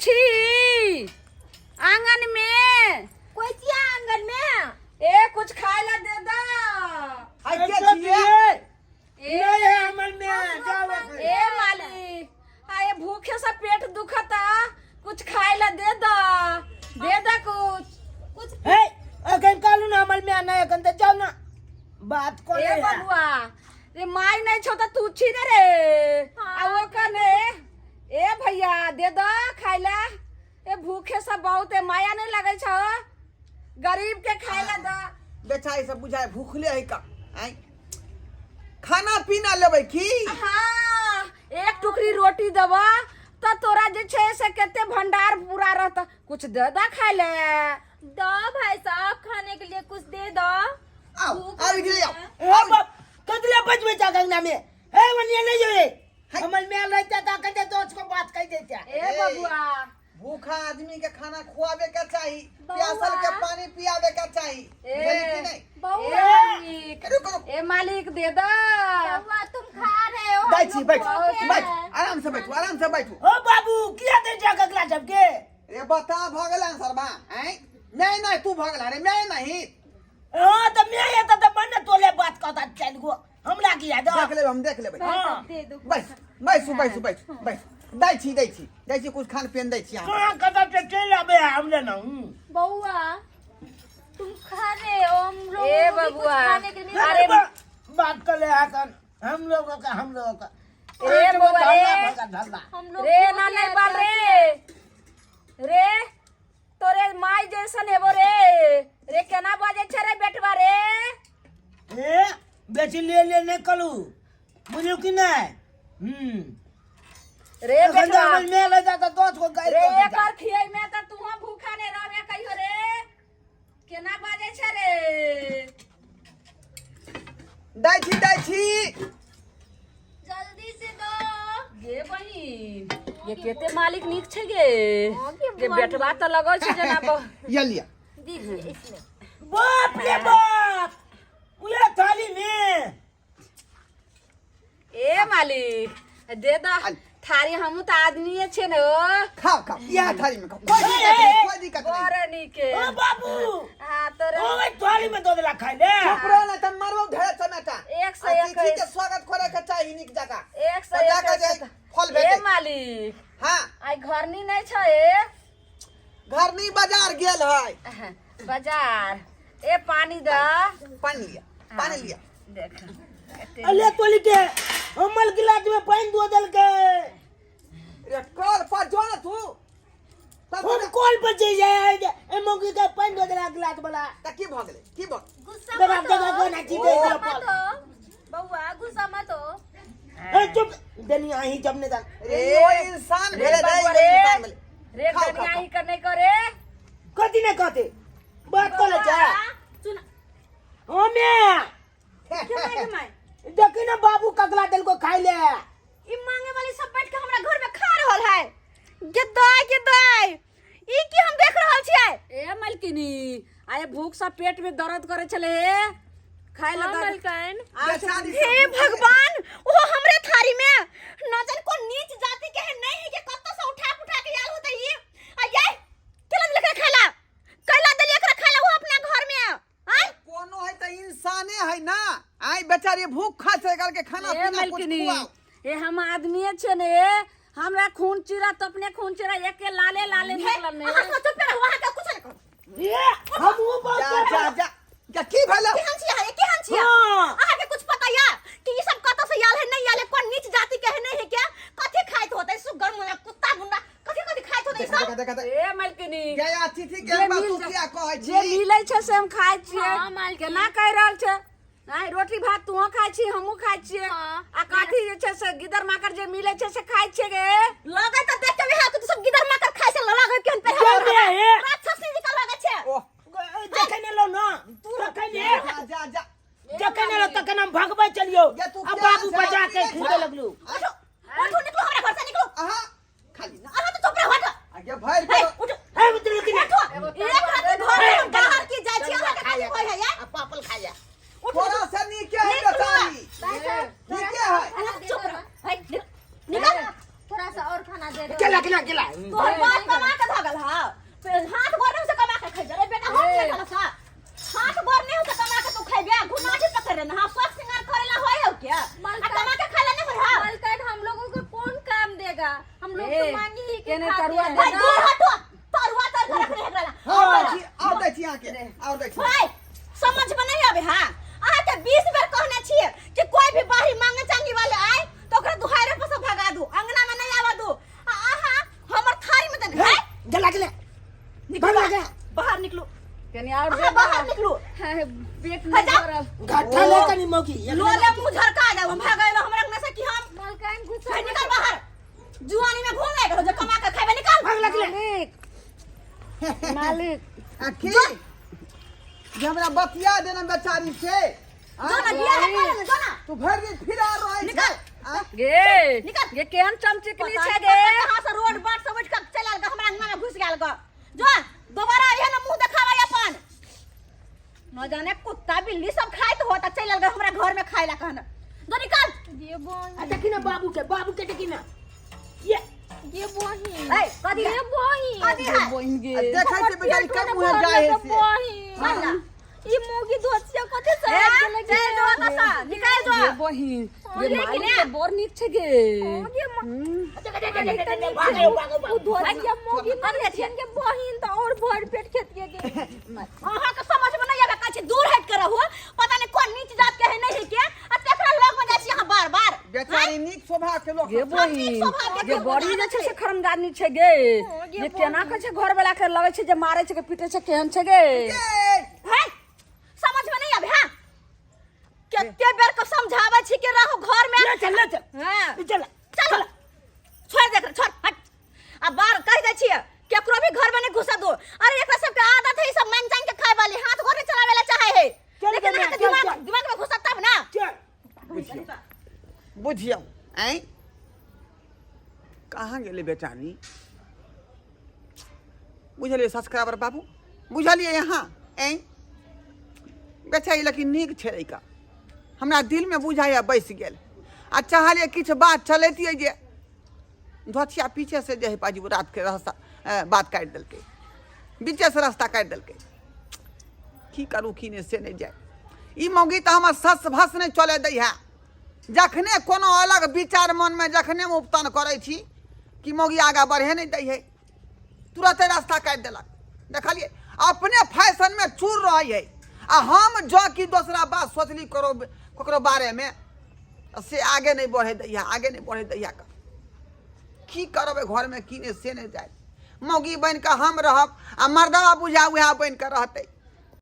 छी आंगन में। कोई चिया आंगन में? ए कुछ खाए ला दे दा। ए माली आए भूखे सा पेट दुखता, कुछ खाए ला दे दा कुछ। हे अगन कालू ना अमल में आना है कन ते जाओ ना बात को ए बबुआ रे माई नहीं छोता तू छी रे आ वो कने ए भैया दे दा खाइला। ए भूखे सा बहुत है, माया नहीं लगे छ गरीब के खाइला दा। बेचारी सब बुझाए भूखले है का आई खाना पीना लेबै की। हाँ एक टुकड़ी रोटी देबा तो तोरा जे छे से केते भंडार पूरा रहता। कुछ दे दा खाए ले। दो भाई साहब खाने के लिए कुछ दे दो। आओ आ गेले आओ ए बाप कदले बजवे जा गंगा में हे वनिया नहीं जोए अमल में रहता ता कहते तो उसको बात कह देता। ए बबुआ भूखा आदमी के खाना खुआवे का चाहिए, प्यासल के पानी पियावे का चाहिए, बुझली कि नहीं। ए मालिक दे दा। बउआ तुम खा रहे हो? दै छी बैठ आराम से बैठो। ओ बाबू किया दे जा गगला सबके रे बता भगला सरबा हैं नहीं तू भगला रे मैं नहीं। हां तो मैं ये तो बन्ने तोले बात कहता चल गो हमरा की याद देख ले भाई। हां दे दो। बैठ दै छी कुछ खान पियन दै छी। कहां कदा पे चल आबे हमले ना बउआ तुम खा रहे हो? हम लोग ए बबुआ अरे बात कर ले आकर हम लोगों का ए बबुआ हम लोग रे ना नहीं बाल रे तोरे माई जैसन है वो रे केना बाजे छे रे बेटवा रे। ए बेची ले नहीं कलू बुझू कि नहीं रे बेटवा में ले जाता दोस्त को गाय रे एकर खियाई में त तू भूखा ने रहबे कहियो रे केना बाजे छे रे। दै छी जल्दी से दो। ये बहिन ये केते मालिक निक छे गे ये बेटवा त लगो छे जना ये लिया दीजिए इसमें। बाप रे बाप उया थाली में ए मालिक दे दा थारी हम त आदमी छे न खाओ यह थाली में खाओ कोई दिक्कत नहीं। गोरे निके ओ बाबू हां तोरे ओ थाली में दो दिला खाई ले चुप रहो ना त मरबो ढेर समेटा। 121 के स्वागत करे के चाहिए निक जगह 121 फल ए भेटे। मालिक हां आई घरनी नहीं छे घर नहीं बाजार गेल है बाजार। ए पानी दा पानी लिया देख अले तोली के हमल गिलास में पानी दो दल के रे कल पर जो ना तू हम कॉल पर जे जाए ए मोगी के पानी दो दिला गिलास वाला त की भ गेले गुस्सा जगह मत जगह को हो। ना चीज दे गुस्सा दो मत हो बउआ, गुस्सा मत हो। ए चुप दनिया ही जमने दा रे ओ इंसान भेले बाबा नहीं इंसान भेले। रे खाओ, कन्या खाओ। ही करने करे कथी ने कहते बात कर ले जा सुन ओ मैं देखी ना बाबू कगला दिल को खाई ले ई मांगे वाली सब बैठ के हमरा घर में खा रहल है। के दाई ई की हम देख रहल छियै। ए मलकिनी आए भूख सा पेट में दर्द करे चले खाए ला मलकन बेचारी हे भगवान वो हमरे थारी में न जाने को नीच जाति के है नहीं है कि कत्तो से उठा के आल होता ये आ ये केलन लेके खाला कैला दलिया कर खाला वो अपना घर में आय कोनो है त इंसाने है ना। आई बेचारी भूख खा से करके खाना ए पीना कुछ मलकिनी खुआओ। ए हम आदमी छे ने हमरा खून चिरा तो अपने खून चिरा एक के लाले निकलल ने हां चुप कर वहां का कुछ नहीं कर ये हम वो बात जा क्या की भेलो केहन छिया है केहन छिया हां आहा के कुछ पता या कि ई सब कत्तो से याल है नहीं याल है कोन नीच जाति के है नहीं है क्या कथि खाइत होतै सुगर मुना कुत्ता गुंडा कथि खाइत होतै सब। देखा ए मलकिनी गया अतिथि के बात तू क्या कहै छी। जे मिलै छे से हम खाइ छियै। हाँ, मालकिन। केना कह रहल छे आई रोटी भात तू खाइ छी हमहू खाइ छियै। हाँ। आ काठी जे छे से गिदर माकर जे मिलै छे से खाइ छियै गे। लगे त देख के बिहार के सब गिदर माकर खाइ से लगे केहन पे जल्दी है। राक्षस निकल लगे छे। ओह देखने लो ना तू रखने जा देखने लो तक हम भगबै चलियो ये तू अब क्या बाबू से बजा के देखने खींचे लगलू उठो निकलो हमरा घर से निकलो। आहा खाली ना अरे तो चुप रह हट। आगे भर हे के उठो है उतर के उठो एक रात घर में बाहर की जाय छी हमरा के कोई है या पापल खा जा थोड़ा सा नीचे है बेचारी नीचे है। चुप रह निकल थोड़ा सा और खाना दे दो। केला तोहर बाप कमा के भागल हा हाथ गोर से कमा के खाइ रे बेटा हो ए। चला सा हाथ गोर नहीं से कमा के तू खाइबे घुनाटी पकड़ ना सब सिंगार करेला होय हो क्या आ कमा के खाला नहीं होय हा मालकिन हम लोगों को कौन काम देगा हम लोग ए, तो मांगी ही के केने खाते तरुआ हैं। दे भाई दूर हटो तरुआ तर घर रख रहला आओ देखिए आके आओ देखिए भाई समझ में नहीं आवे हां आ के 20 बार कहना छिए कि कोई भी बाहरी मांगे चांगी वाले आए तो ओकरा दुहारे पर से भगा दू अंगना में नहीं आवा दू आहा हमर थारी में दे है जला जला निकलो भाग जा। बाहर निकलो केने और दे आहा, बाहर निकलो है, पेट है में जा। भरल। घाटा ले कनी मौकी लोले मुंह झरका दे हम भागल हमरा में से कि हम मालकिन गुस्सा भाई निकल बाहर जुआनी में घूम ले जो कमा के खाइबे निकल भाग लगले मालिक मालिक आखिर जे हमरा बतिया देना बेचारी से जो ना बिया है करे जो ना तू भर दिन फिर आ रहा है निकल। गे निकल। ये केहन चमचिकनी पता छै नहीं गे कहाँ से रोड बाट समझ के चलल ग हमरा अंगना में घुस गेल ग जो दोबारा आइए ना मुंह देखावा अपन न जाने कुत्ता बिल्ली सब खाइत होता चलल ग हमरा घर में खाइला कहना जो निकल ये बहन देखी ना बाबू के देखी ना ये बहन ए कदी ये बहन कदी है बहिन गे देखै छै बेचारी कब मुंह जाए है से बहन ये मोगी दोस्तिया कते से चल जो कसा निकल जो ये बहिन ये लेकिन मालिक है। तो बड़ नीक छै गे ये वो दोस्तिया मोगी नहीं छियन के बहन तो और भर पेट खेत के अहाँ के समझ में नहीं आवे काची दूर हट कर रहो पता नहीं कौन नीच जात के है नहीं है के आ तेकरा लोग में जाई यहां बार-बार बेचारी नीक स्वभाव के लोग गे बहिन ये बड़ी जे छै से खरमदानी छै गे ये केना कहै छै घर वाला के लगै छै जे मारै छै के पीटे छै केहन छै गे है समझ में नहीं आवे हां केते बेर को समझावे छी के रहो घर में ले चल हां चल चल छोड़ दे छोड़ हट अब बाहर कह दे छिए केकरो भी घर में नहीं घुसा दो अरे एकरा सब के आदत है ई सब मन जान के खाए वाली हाथ गोर चलावे ला चाहे है चल लेकिन बे, अहाँ के चल, दिमाग चल। दिमाग में घुसा तब ना चल बुझियो हैं कहाँ गेले बेचारी बुझलिए सब्सक्राइबर बाबू बुझलिए यहाँ हैं बेचारी लेकिन नीक छै का हमरा दिल में बुझाया बैस गेल आ चाहलिए किछु बात चलैतियै जे धोतिया पीछे से जे है पाजी रात के रास्ता बात काटि देलकै बीचे से रास्ता काटि देलकै की करू की नहीं से नहीं जाए ई मौगी तो हमर सस भस नहीं चले दै है जखने कोनो अलग विचार मन में जखने उपतन करे छी कि मौगी आगा बढ़े नहीं दै है तुरंत रास्ता काटि देलक देखलिए अपने फैशन में चूर रही है आ हम जो कि दूसरा बात सोचली करो ककरो बारे में से आगे नहीं बढ़े दैया आगे नहीं बढ़े दैया का की करबे घर में की नहीं से नहीं जाए मौगी बन के हम रहब आ मर्दवा बुझा उहा बन के रहते